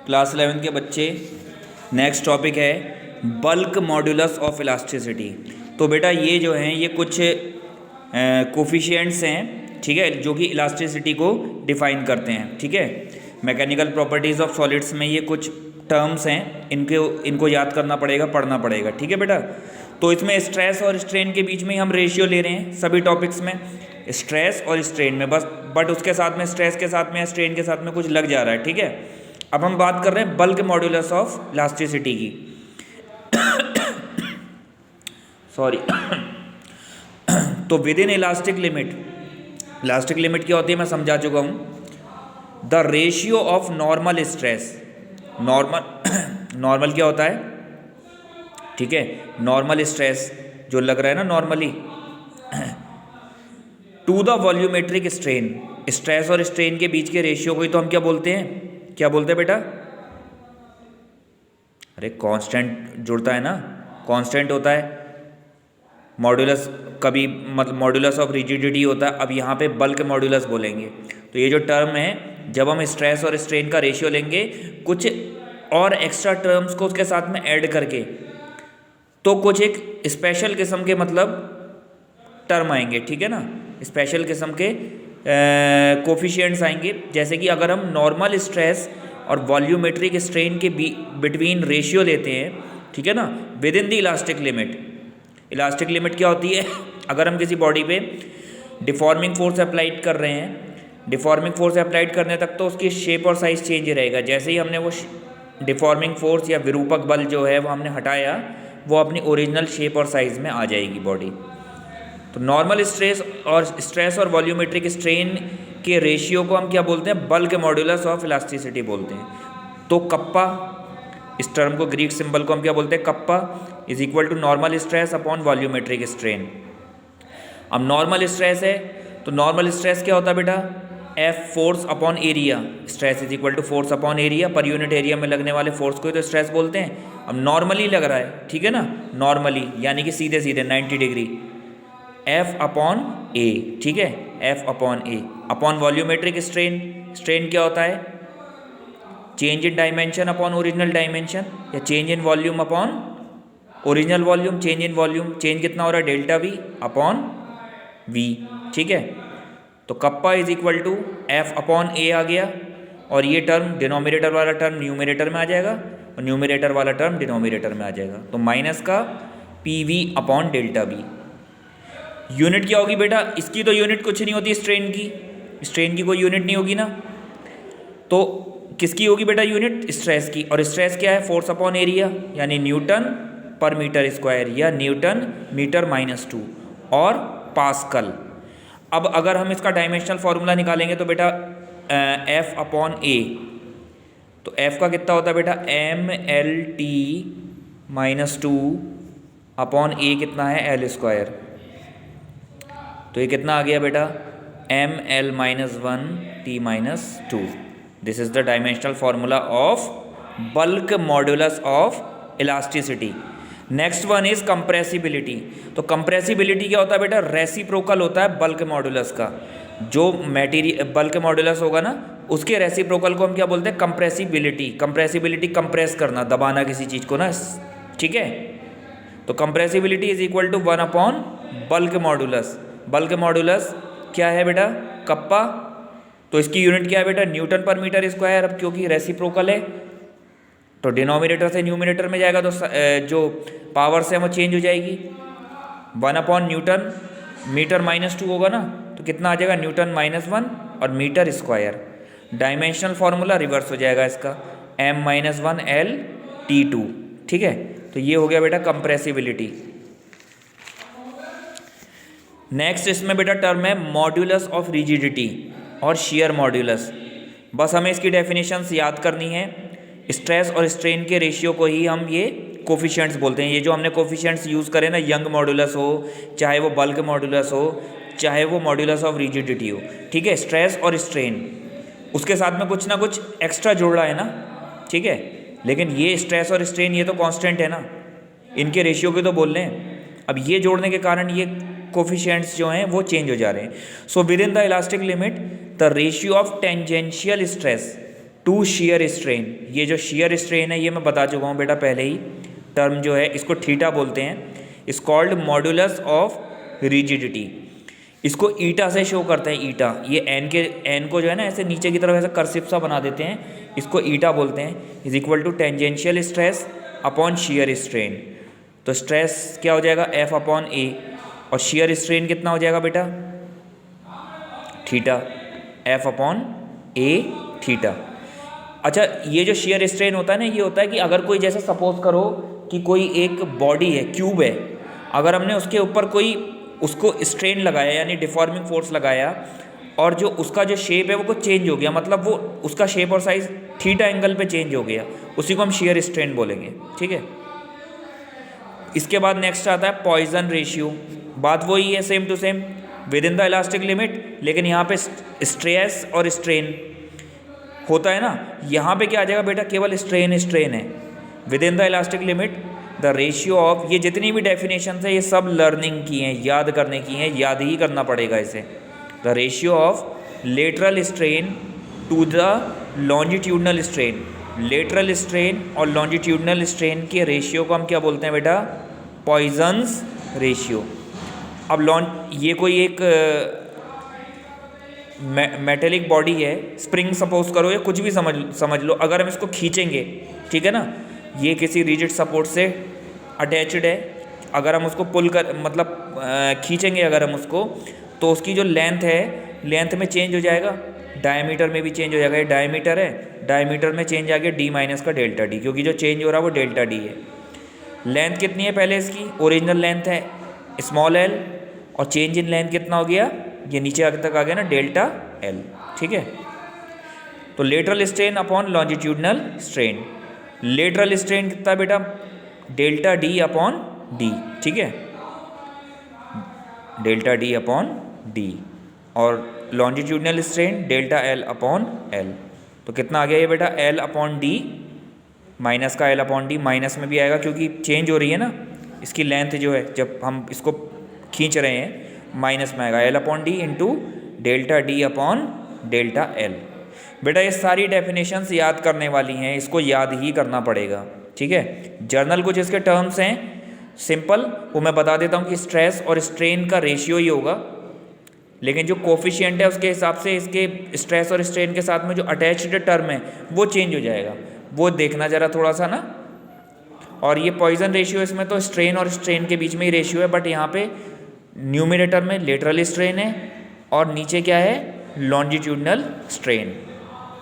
Class 11 के बच्चे, next topic है बल्क मॉड्यूलस ऑफ इलास्टिसिटी। तो बेटा ये जो हैं ये कुछ कोफिशिएंट्स हैं, ठीक है, जो कि इलास्टिसिटी को डिफाइन करते हैं। ठीक है, मैकेनिकल प्रॉपर्टीज़ ऑफ सॉलिड्स में ये कुछ टर्म्स हैं, इनको याद करना पड़ेगा, पढ़ना पड़ेगा। ठीक है बेटा, तो इसमें स्ट्रेस और स्ट्रेन के बीच में हम रेशियो ले रहे हैं सभी टॉपिक्स में, स्ट्रेस और स्ट्रेन में बस, बट उसके साथ में स्ट्रेस के साथ में स्ट्रेन के साथ में कुछ लग जा रहा है। ठीक है, अब हम बात कर रहे हैं बल्क मॉड्यूलस ऑफ इलास्टिसिटी की। सॉरी तो विद इन इलास्टिक लिमिट क्या होती है मैं समझा चुका हूँ। The ratio of normal stress, normal क्या होता है, ठीक है, नॉर्मल स्ट्रेस जो लग रहा है ना normally, to the volumetric strain, stress और स्ट्रेन के बीच के रेशियो को ही तो हम क्या बोलते हैं, क्या बोलते हैं बेटा, अरे कांस्टेंट जुड़ता है ना, कांस्टेंट होता है, मॉड्यूलस कभी मतलब मॉड्यूलस ऑफ रिजिडिटी होता है। अब यहाँ पे बल्क मॉड्यूलस बोलेंगे। तो ये जो टर्म है, जब हम स्ट्रेस और स्ट्रेन का रेशियो लेंगे कुछ और एक्स्ट्रा टर्म्स को उसके साथ में ऐड करके, तो कुछ एक स्पेशल किस्म के मतलब टर्म आएंगे। ठीक है ना, स्पेशल किस्म के कोफिशिएंट्स आएंगे। जैसे कि अगर हम नॉर्मल स्ट्रेस और वॉल्यूमेट्रिक स्ट्रेन के बिटवीन रेशियो लेते हैं, ठीक है ना, with in the elastic limit. Elastic limit क्या होती है, अगर हम किसी बॉडी पे डिफॉर्मिंग फोर्स अप्लाइड कर रहे हैं, डिफॉर्मिंग फोर्स अप्लाइड करने तक तो उसकी शेप और साइज़ चेंज रहेगा। जैसे ही हमने वो डिफॉर्मिंग फोर्स या विरूपक बल जो है वो हमने हटाया, वो अपनी ओरिजिनल शेप और साइज़ में आ जाएगी बॉडी। तो नॉर्मल स्ट्रेस और वॉल्यूमेट्रिक स्ट्रेन के रेशियो को हम क्या बोलते हैं, बल्क मॉड्यूलस ऑफ इलास्टिसिटी बोलते हैं। तो कप्पा, इस टर्म को, ग्रीक सिंबल को हम क्या बोलते हैं, kappa is equal to normal stress upon volumetric strain. अब नॉर्मल स्ट्रेस है तो नॉर्मल स्ट्रेस क्या होता है बेटा, F force upon area, stress is equal to force upon area, per unit area में लगने वाले फोर्स को ही तो स्ट्रेस बोलते हैं। अब नॉर्मली लग रहा है, ठीक है ना, नॉर्मली यानी कि सीधे सीधे 90 डिग्री, एफ अपॉन ए, ठीक है, F upon A upon volumetric strain. Strain क्या होता है, change in dimension upon original dimension, या change in volume upon original volume. Change in volume, change कितना हो रहा है, डेल्टा वी अपॉन वी। ठीक है, तो kappa is equal to F upon A आ गया, और ये टर्म डिनोमिनेटर वाला टर्म न्यूमिनेटर में आ जाएगा, और न्यूमिनेटर वाला टर्म डिनोमिनेटर में आ जाएगा। तो माइनस का P V upon delta we. Unit क्या होगी बेटा, इसकी तो यूनिट कुछ नहीं होती, स्ट्रेन की कोई यूनिट नहीं होगी ना, तो किसकी होगी बेटा यूनिट, स्ट्रेस की। और स्ट्रेस क्या है, फोर्स अपॉन एरिया, यानी न्यूटन पर मीटर स्क्वायर, या न्यूटन मीटर -2 और पास्कल। अब अगर हम इसका डायमेंशनल फार्मूला निकालेंगे तो बेटा एफ अपॉन ए, तो एफ का कितना होता है बेटा, mLT -2 अपॉन ए कितना है, L स्क्वायर। तो ये कितना आ गया बेटा, mL -1 T -2। This is the dimensional formula of bulk modulus of elasticity. Next one is compressibility. तो कंप्रेसिबिलिटी क्या होता है बेटा, रेसिप्रोकल होता है बल्क मॉड्यूलस का। जो मैटेरियल बल्क मॉड्यूलस होगा ना, उसके रेसिप्रोकल को हम क्या बोलते हैं, कंप्रेसिबिलिटी। कंप्रेसिबिलिटी कंप्रेस करना, दबाना किसी चीज़ को ना, ठीक है। तो compressibility is equal to 1 upon bulk modulus. Bulk modulus क्या है बेटा, कप्पा। तो इसकी यूनिट क्या है बेटा, न्यूटन पर मीटर स्क्वायर। अब क्योंकि रेसिप्रोकल है तो डिनोमिनेटर से न्यूमिनेटर में जाएगा, तो जो पावर्स है वो चेंज हो जाएगी। 1 अपॉन न्यूटन, मीटर -2 होगा ना, तो कितना आ जाएगा, न्यूटन -1 और metre square. Dimensional formula reverse हो जाएगा इसका, m -1 L T2। ठीक है, तो ये हो गया बेटा कंप्रेसिबिलिटी। नेक्स्ट इसमें बेटा टर्म है मॉड्यूलस ऑफ रिजिडिटी और शियर मॉड्यूलस। बस हमें इसकी डेफिनेशंस याद करनी है। स्ट्रेस और स्ट्रेन के रेशियो को ही हम ये कोफिशिएंट्स बोलते हैं। ये जो हमने कोफिशिएंट्स यूज़ करे ना, यंग मॉड्यूलस हो, चाहे वो बल्क मॉड्यूलस हो, चाहे वो मॉड्यूलस ऑफ रिजिडिटी हो, ठीक है, स्ट्रेस और स्ट्रेन, उसके साथ में कुछ ना कुछ एक्स्ट्रा जोड़ रहा है ना, ठीक है, लेकिन ये स्ट्रेस और स्ट्रेन ये तो कांस्टेंट है ना, इनके रेशियो के तो बोल रहे हैं। अब ये जोड़ने के कारण ये कोफिशिएंट्स जो हैं वो चेंज हो जा रहे हैं। So within the elastic limit the ratio of tangential stress, to shear strain. ये जो शियर स्ट्रेन है ये मैं बता चुका हूँ बेटा पहले ही, टर्म जो है इसको थीटा बोलते हैं। इस कॉल्ड मॉड्यूलस ऑफ रिजिडिटी। इसको ईटा से शो करते हैं, ईटा। ये एन को जो है ना ऐसे नीचे की तरफ ऐसे कर्सिव सा बना देते हैं, इसको ईटा बोलते हैं। Is equal to tangential stress upon shear strain. तो स्ट्रेस क्या हो जाएगा, एफ अपॉन ए, और शियर स्ट्रेन कितना हो जाएगा बेटा, थीटा, एफ अपॉन ए थीटा। अच्छा, ये जो शियर स्ट्रेन होता है ना, ये होता है कि अगर कोई जैसे सपोज करो कि कोई एक बॉडी है, क्यूब है, अगर हमने उसके ऊपर कोई उसको स्ट्रेन लगाया यानी डिफॉर्मिंग फोर्स लगाया, और जो उसका जो शेप है वो कुछ चेंज हो गया, मतलब वो उसका शेप और साइज थीटा एंगल पे चेंज हो गया, उसी को हम शियर स्ट्रेन बोलेंगे। ठीक है। इसके बाद नेक्स्ट आता है पॉइजन रेशियो। बात वही है, same to same, within the elastic limit, लेकिन यहाँ पे स्ट्रेस और स्ट्रेन होता है ना, यहाँ पे क्या आ जाएगा बेटा, केवल स्ट्रेन स्ट्रेन है। With in the elastic limit the ratio of, ये जितनी भी डेफिनेशन है ये सब लर्निंग की हैं, याद करने की हैं, याद ही करना पड़ेगा इसे। The ratio of lateral strain to the longitudinal strain. Lateral strain और लॉन्जिट्यूडनल स्ट्रेन के रेशियो को हम क्या बोलते हैं बेटा, पॉइजन्स रेशियो। अब ये कोई एक मेटेलिक बॉडी है, स्प्रिंग सपोज करो या कुछ भी समझ लो, अगर हम इसको खींचेंगे, ठीक है ना, ये किसी रिजिड सपोर्ट से अटैच्ड है, अगर हम उसको पुल कर मतलब खींचेंगे अगर हम उसको, तो उसकी जो लेंथ है, लेंथ में चेंज हो जाएगा, डायमीटर में भी चेंज हो जाएगा। ये डायमीटर है, डायमीटर में चेंज आ गया डी माइनस का डेल्टा डी, क्योंकि जो चेंज हो रहा है वो डेल्टा डी है। लेंथ कितनी है पहले इसकी, ओरिजिनल लेंथ है स्मॉल एल, और चेंज इन लेंथ कितना हो गया, ये नीचे तक आ गया ना, डेल्टा एल। ठीक है। तो lateral strain upon longitudinal strain, lateral strain कितना बेटा, डेल्टा डी अपॉन डी। ठीक है, डेल्टा डी अपॉन डी, और longitudinal strain delta L upon L. तो कितना आ गया ये बेटा, एल अपॉन डी, माइनस का एल अपॉन डी, माइनस में भी आएगा क्योंकि चेंज हो रही है ना इसकी लेंथ जो है, जब हम इसको खींच रहे हैं माइनस में आएगा, L upon D into delta D upon delta L. बेटा ये सारी डेफिनेशंस याद करने वाली हैं, इसको याद ही करना पड़ेगा। ठीक है। जर्नल कुछ इसके टर्म्स हैं सिंपल, वो मैं बता देता हूँ कि स्ट्रेस और स्ट्रेन का रेशियो ही होगा, लेकिन जो कोफिशिएंट है उसके हिसाब से इसके स्ट्रेस और स्ट्रेन के साथ में जो अटैच्ड टर्म है वो चेंज हो जाएगा, वो देखना ज़रा थोड़ा सा ना। और ये पॉइजन रेशियो, इसमें तो स्ट्रेन और स्ट्रेन के बीच में ही रेशियो है, बट यहाँ पे न्यूमरेटर में लेटरल स्ट्रेन है और नीचे क्या है, लॉन्जिट्यूडनल स्ट्रेन।